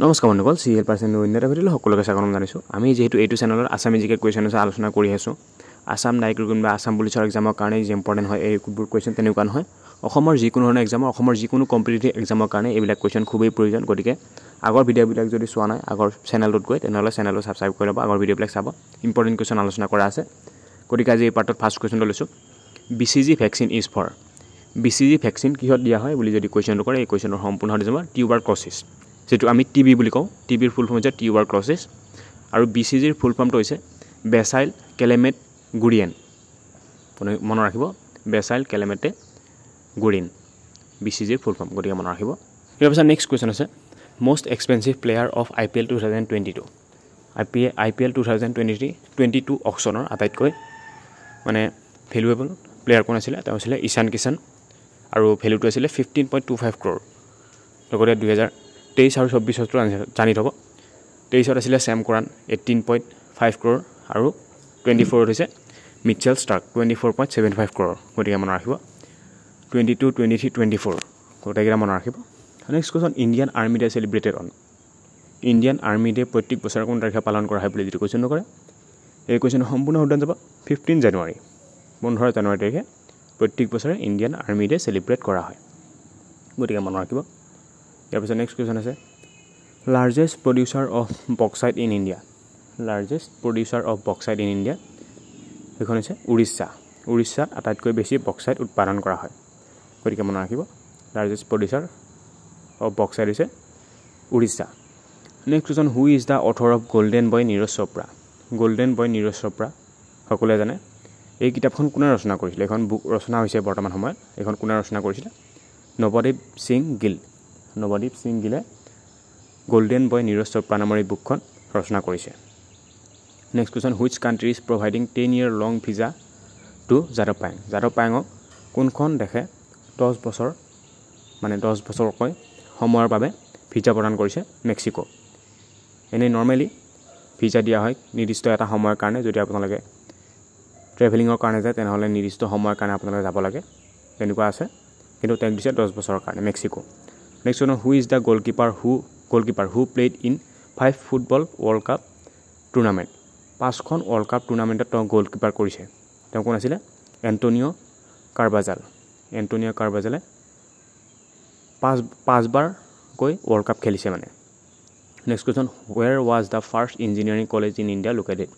নমস্কাৰ বন্ধুসকল CL percent winner ভিডিঅ'লৈ সকলোকে স্বাগতম জনাইছোঁ। আমি যেহেতু এইটো চেনেলত আসাম জিকে কুৱেশ্যন আছে আলোচনা কৰি আছোঁ। আসাম নাগৰিক বা আসাম পুলিচৰ এক্সামৰ কাৰণে যি ইম্পৰ্টেণ্ট হয় এইবোৰ কুৱেশ্যন তেনেকুৱা নহয়। অসমৰ যিকোনো ধৰণৰ এক্সামৰ অসমৰ যিকোনো কম্পিটিটিভ এক্সামৰ কাৰণে এইবিলাক কুৱেশ্যন খুবেই প্ৰয়োজন। গতিকে আগৰ ভিডিঅ'বিলাক যদি চোৱা নাই আগৰ চেনেলটোত গৈ তেনেহ'লে চেনেলটো ছাবস্ক্ৰাইব কৰি ল'ব, আগৰ ভিডিঅ'বিলাক চাব। ইম্পৰ্টেণ্ট কুৱেশ্যন আলোচনা কৰা আছে। গতিকে আজি এই পাৰ্টত ফাৰ্ষ্ট কুৱেশ্যনটো লৈছোঁ। BCG vaccine is for BCG vaccine কিহত দিয়া হয় বুলি যদি কুৱেশ্যনটো কৰে এই কুৱেশ্যনৰ সম্পূৰ্ণ হৈ যাব টিউবাৰক্ল'চিছ, যিটো আমি টিবি বুলি কওঁ। টিবিৰ ফুল ফৰ্ম হৈছে টিউবাৰক্ল'চিছ আৰু BCGৰ ফুল ফৰ্মটো হৈছে বেচাইল কেলেমেট গুৰিয়েন। মনত ৰাখিব বেচাইল কেলেমেটে গুৰিন BCGৰ ফুল ফৰ্ম, গতিকে মনত ৰাখিব। ইয়াৰ পিছত নেক্সট কুৱেশ্যন আছে most expensive player of IPL 2022। IPL 2022 অকশ্যনৰ আটাইতকৈ ভেলুৱেবল প্লেয়াৰ কোন আছিলে? তেওঁ আছিলে ঈশান কিষাণ আৰু ভেলুটো আছিলে 15.25 crore। লগতে 2023 আৰু 24 জানি থ'ব। 23 আছিলে ছেম কৰাণ 18.5 crore আৰু 24 হৈছে মিটচেল ষ্টাৰ্ক 24.75 crore, গতিকে মনত ৰাখিব। 22, 23, 24 গোটেইকেইটা মনত ৰাখিব। Next question Indian army day celebrated on. Indian army day প্ৰত্যেক বছৰে কোন তাৰিখে পালন কৰা হয় বুলি যদি কুৱেশ্যন নকৰে এই কুৱেশ্যনৰ সম্পূৰ্ণ উত্তৰ যাব 15 জানুৱাৰী। 15 জানুৱাৰী তাৰিখে প্ৰত্যেক বছৰে ইণ্ডিয়ান আৰ্মি ডে চেলিব্ৰেট কৰা হয়, গতিকে মনত ৰাখিব। ইয়াৰ পিছত নেক্সট কুৱেশ্যন আছে largest producer of bauxite in India. Largest producer of bauxite in India সেইখন হৈছে উৰিষ্যা। উৰিষ্যাত আটাইতকৈ বেছি বক্সাইট উৎপাদন কৰা হয়, গতিকে মনত ৰাখিব লাৰ্জেষ্ট প্ৰডিউচাৰ অফ বক্সাইট হৈছে Orissa. Next question who is the author of Golden Boy Neeraj Chopra. Golden Boy Neeraj Chopra সকলোৱে জানে। এই কিতাপখন কোনে ৰচনা কৰিছিলে? এইখন বুক ৰচনা হৈছে বৰ্তমান সময়ত। এইখন কোনে ৰচনা কৰিছিলে? নৱদ্বীপ সিং গিল। নৱদ্বীপ সিং গিলে গল্ডেন বয় নীৰজ চোপ্ৰা নামৰ এই বুকখন ৰচনা কৰিছে। Next question which country is providing 10 year long visa to যাদৱ পায়েং। যাদৱ পায়েঙক কোনখন দেশে 10 বছৰকৈ সময়ৰ বাবে ভিজা প্ৰদান কৰিছে? মেক্সিকো। এনেই নৰ্মেলি ভিজা দিয়া হয় নিৰ্দিষ্ট এটা সময়ৰ কাৰণে। যদি আপোনালোকে ট্ৰেভেলিঙৰ কাৰণে যায় তেনেহ'লে নিৰ্দিষ্ট সময়ৰ কাৰণে আপোনালোকে যাব লাগে, তেনেকুৱা আছে। কিন্তু তেওঁক দিছে 10 বছৰৰ কাৰণে Mexico. Next question who is the goalkeeper who played in 5 football world cup tournament. 5খন ৱৰ্ল্ড কাপ টুৰ্ণামেণ্টত তেওঁ গলকিপাৰ কৰিছে। তেওঁ কোন আছিলে? Antonio' Carbajal. এণ্টনিঅ' কাৰ্বাজালে 5বাৰকৈ ৱৰ্ল্ড কাপ খেলিছে মানে। Next question where was the first engineering college in India located.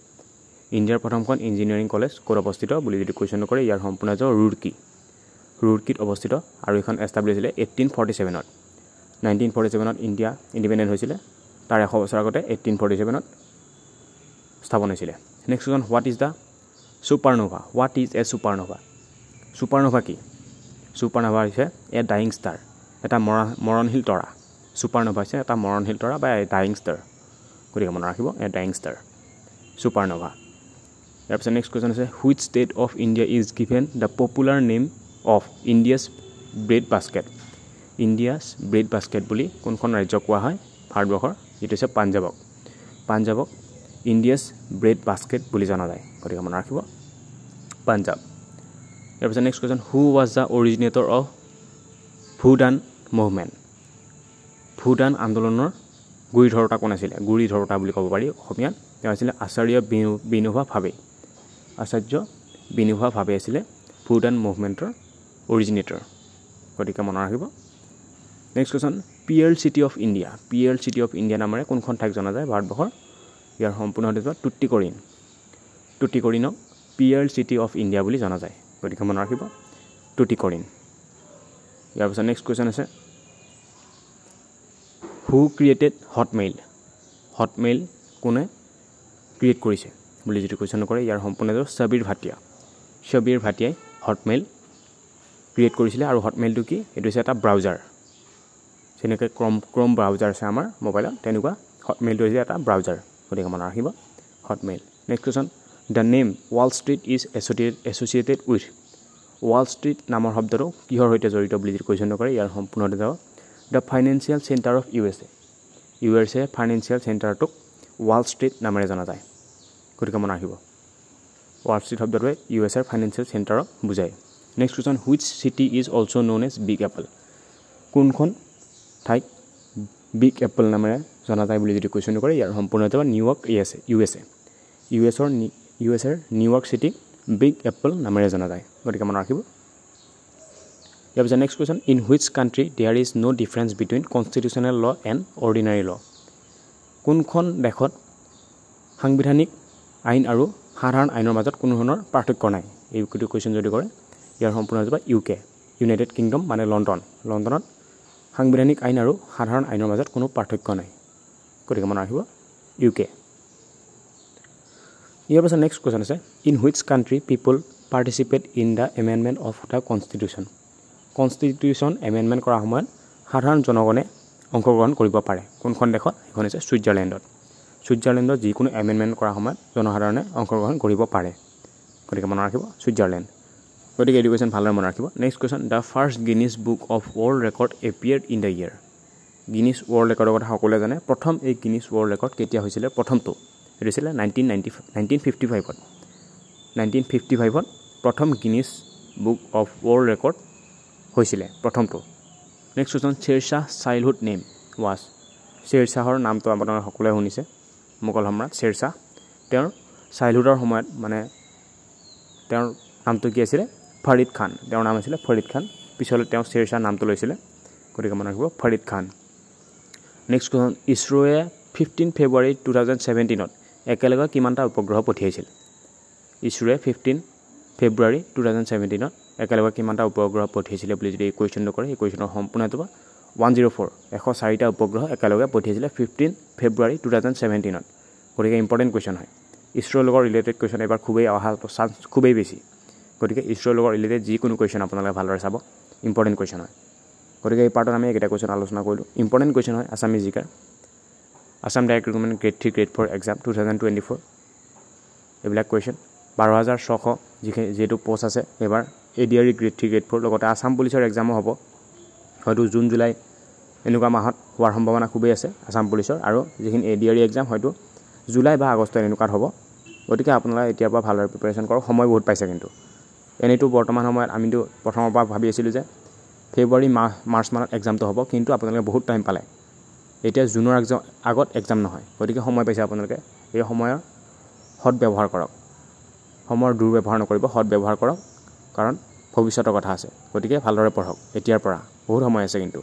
ইণ্ডিয়াৰ প্ৰথমখন ইঞ্জিনিয়াৰিং কলেজ ক'ত অৱস্থিত বুলি যদি কুৱেশ্যন নকৰে ইয়াৰ সম্পূৰ্ণ যাব ৰুৰকিত অৱস্থিত আৰু এইখন এষ্টাব্লিছ হৈছিলে 1847। 1947 ইণ্ডিয়া ইণ্ডিপেণ্ডেণ্ট হৈছিলে। তাৰ 100 বছৰ আগতে 1847 স্থাপন হৈছিলে। Next question what is the supernova. What is a supernova. Supernova কি? ছুপাৰনোভা হৈছে এ ডাইং ষ্টাৰ, এটা মৰণশীল তৰা। ছুপাৰনোভা হৈছে এটা মৰণশীল তৰা বা এ ডাইং ষ্টাৰ, গতিকে মনত ৰাখিব এ ডাইং ষ্টাৰ ছুপাৰনোভা। ইয়াৰ পিছত নেক্সট কুৱেশ্যন আছে which state of India is given the popular name of India's bread basket. India's bread basket বুলি কোনখন ৰাজ্যক কোৱা হয় ভাৰতবৰ্ষৰ? যিটো হৈছে পাঞ্জাৱক ইণ্ডিয়াছ ব্ৰেড বাস্কেট বুলি জনা যায়, গতিকে মনত ৰাখিব পাঞ্জাৱ। ইয়াৰ পিছত next question who was the originator of Bhoodan movement. Bhoodan আন্দোলনৰ গুৰি ধৰোঁতা কোন আছিলে? গুৰি ধৰোঁতা বুলি ক'ব পাৰি অসমীয়াত। তেওঁ আছিলে আচাৰ্য বিনোবা ভাৱে। আচাৰ্য বিনোবা ভাৱে আছিলে ভূদান মুভমেণ্টৰ অৰিজিনেটৰ, গতিকে মনত ৰাখিব। Next question pearl city of India. Pearl city of India নামেৰে কোনখন ঠাইক জনা যায় ভাৰতবৰ্ষৰ? ইয়াৰ সম্পূৰ্ণ হৈ যাব টুটিকৰিণ। টুটিকৰিণক পিয়াৰ্ল চিটি অফ ইণ্ডিয়া বুলি জনা যায়, গতিকে মনত ৰাখিব টুটিকৰিণ। ইয়াৰ পিছত নেক্সট কুৱেশ্যন আছে হু ক্ৰিয়েটেড হটমেইল। হটমেইল কোনে ক্ৰিয়েট কৰিছে বুলি যদি কুৱেশ্যন নকৰে ইয়াৰ সম্পূৰ্ণ যাব ছবিৰ ভাটিয়া। ছবিৰ ভাটিয়াই হটমেইল ক্ৰিয়েট কৰিছিলে। আৰু হটমেইলটো কি? এইটো হৈছে এটা ব্ৰাউজাৰ, যেনেকৈ ক্ৰম ব্ৰাউজাৰ আছে আমাৰ মোবাইলত, তেনেকুৱা হটমেইলটো হৈছে এটা ব্ৰাউজাৰ, গতিকে মনত ৰাখিব Hotmail. Next question the name wall street is associated with. Wall street নামৰ শব্দটো কিহৰ সৈতে জড়িত বুলি যদি কুৱেশ্যন নকৰে ইয়াৰ সম্পূৰ্ণ যাব the financial centre of USA। USA financial চেণ্টাৰটোক ৱাল ষ্ট্ৰীট নামেৰে জনা যায়, গতিকে মনত ৰাখিব ৱাল ষ্ট্ৰীট শব্দটোৱে USA ফাইনেন্সিয়েল চেণ্টাৰক বুজায়। Next question which city is also' known as Big Apple. কোনখন ঠাইক বিগ এপল নামেৰে জনা যায় বুলি যদি কুৱেশ্যনটো কৰে ইয়াৰ সম্পূৰ্ণ হ'ব নিউয়ৰ্ক ইউএছএৰ নিউয়ৰ্ক চিটি বিগ এপল নামেৰে জনা যায় গতিকে মনত ৰাখিব ইয়াৰ পিছত next question in which country there is no' difference between constitutional law' and ordinary law' কোনখন দেশত সাংবিধানিক আইন আৰু সাধাৰণ আইনৰ মাজত কোনো ধৰণৰ পাৰ্থক্য নাই এই কুৱেশ্যন যদি কৰে ইয়াৰ সম্পূৰ্ণ হ'ব ইউকে ইউনাইটেড কিংডম মানে লণ্ডনত সাংবিধানিক আইন আৰু সাধাৰণ আইনৰ মাজত কোনো পাৰ্থক্য নাই গতিকে মনত ৰাখিব ইউকে ইয়াৰ পাছত নেক্সট কুৱেশ্যন আছে in which country people participate in the amendment of the constitution amendment কৰাৰ সময়ত সাধাৰণ জনগণে অংশগ্ৰহণ কৰিব পাৰে কোনখন দেশত এখন হৈছে ছুইজাৰলেণ্ডত যিকোনো এমেণ্ডমেণ্ট কৰাৰ সময়ত জনসাধাৰণে অংশগ্ৰহণ কৰিব পাৰে গতিকে মনত ৰাখিব ছুইজাৰলেণ্ড গতিকে এডুকেশ্যন ভালদৰে মনত ৰাখিব next question the first Guinness Book of World Record appeared in the year Guinness world ৰেকৰ্ডৰ কথা সকলোৱে জানে প্ৰথম এই গিনিছ ৱৰ্ল্ড ৰেকৰ্ড কেতিয়া হৈছিলে প্ৰথমটো এইটো হৈছিলে 1955ত প্ৰথম Guinness Book of World Record হৈছিলে প্ৰথমটো next question Shershah childhood name was শ্বেৰশ্বাহৰ নামটো আপোনালোকে সকলোৱে শুনিছে মোগল সম্ৰাট শ্বেৰশ্বাহ তেওঁৰ চাইল্ডহুডৰ সময়ত মানে তেওঁৰ নামটো কি আছিলে ফৰিদ খান তেওঁৰ নাম আছিলে ফৰিদ খান পিছলৈ তেওঁ শ্বেৰশ্বাহ নামটো লৈছিলে গতিকে মনত ৰাখিব ফৰিদ খান নেক্সট কুৱেশ্যন ইছৰোৱে 15 ফেব্ৰুৱাৰী 2017ত একেলগে কিমানটা উপগ্ৰহ পঠিয়াইছিল ইছৰোৱে 15 ফেব্ৰুৱাৰী 2017ত একেলগে কিমানটা উপগ্ৰহ পঠিয়াইছিলে বুলি যদি এই কুৱেশ্যনটো কৰে এই কুৱেশ্যনৰ সম্পূৰ্ণ হ'ব 104টা উপগ্ৰহ একেলগে পঠিয়াইছিলে 15 ফেব্ৰুৱাৰী 2017ত গতিকে ইম্পৰ্টেণ্ট কুৱেশ্যন হয় ইছৰোৰ লগত ৰিলেটেড কুৱেশ্যন এবাৰ খুবেই অহাৰ চান্স খুবেই বেছি গতিকে ইছৰোৰ লগত ৰিলেটেড যিকোনো কুৱেশ্যন আপোনালোকে ভালদৰে চাব ইম্পৰ্টেণ্ট কুৱেশ্যন হয় গতিকে এই পাৰ্টত আমি এইকেইটা কুৱেশ্যন আলোচনা কৰিলোঁ ইম্পৰ্টেণ্ট কুৱেশ্যন হয় আছামিজ জিকাৰ Assam direct recruitment grade 3 grade 4 exam 2024 এইবিলাক কুৱেশ্যন 12,600 যিহেতু পষ্ট আছে এবাৰ ADRE গ্ৰেড 3 গ্ৰেড 4 লগতে আছাম পুলিচৰ এক্সামো হ'ব হয়তো জুন জুলাই এনেকুৱা মাহত হোৱাৰ সম্ভাৱনা খুবেই আছে আছাম পুলিচৰ আৰু যিখিনি ADRE এক্সাম হয়তো জুলাই বা আগষ্ট এনেকুৱাত হ'ব গতিকে আপোনালোকে এতিয়াৰ পৰা ভালদৰে প্ৰিপাৰেশ্যন কৰক সময় বহুত পাইছে কিন্তু এনেইতো বৰ্তমান সময়ত আমিতো প্ৰথমৰ পৰা ভাবি আছিলোঁ যে ফেব্ৰুৱাৰী মাৰ্চ মানত এক্সামটো হ'ব কিন্তু আপোনালোকে বহুত টাইম পালে এতিয়া জুনৰ আগত এক্সাম নহয় গতিকে সময় পাইছে আপোনালোকে এই সময়ৰ সৎ ব্যৱহাৰ কৰক সময়ৰ দুৰ্ব্যৱহাৰ নকৰিব সৎ ব্যৱহাৰ কৰক কাৰণ ভৱিষ্যতৰ কথা আছে গতিকে ভালদৰে পঢ়ক এতিয়াৰ পৰা বহুত সময় আছে কিন্তু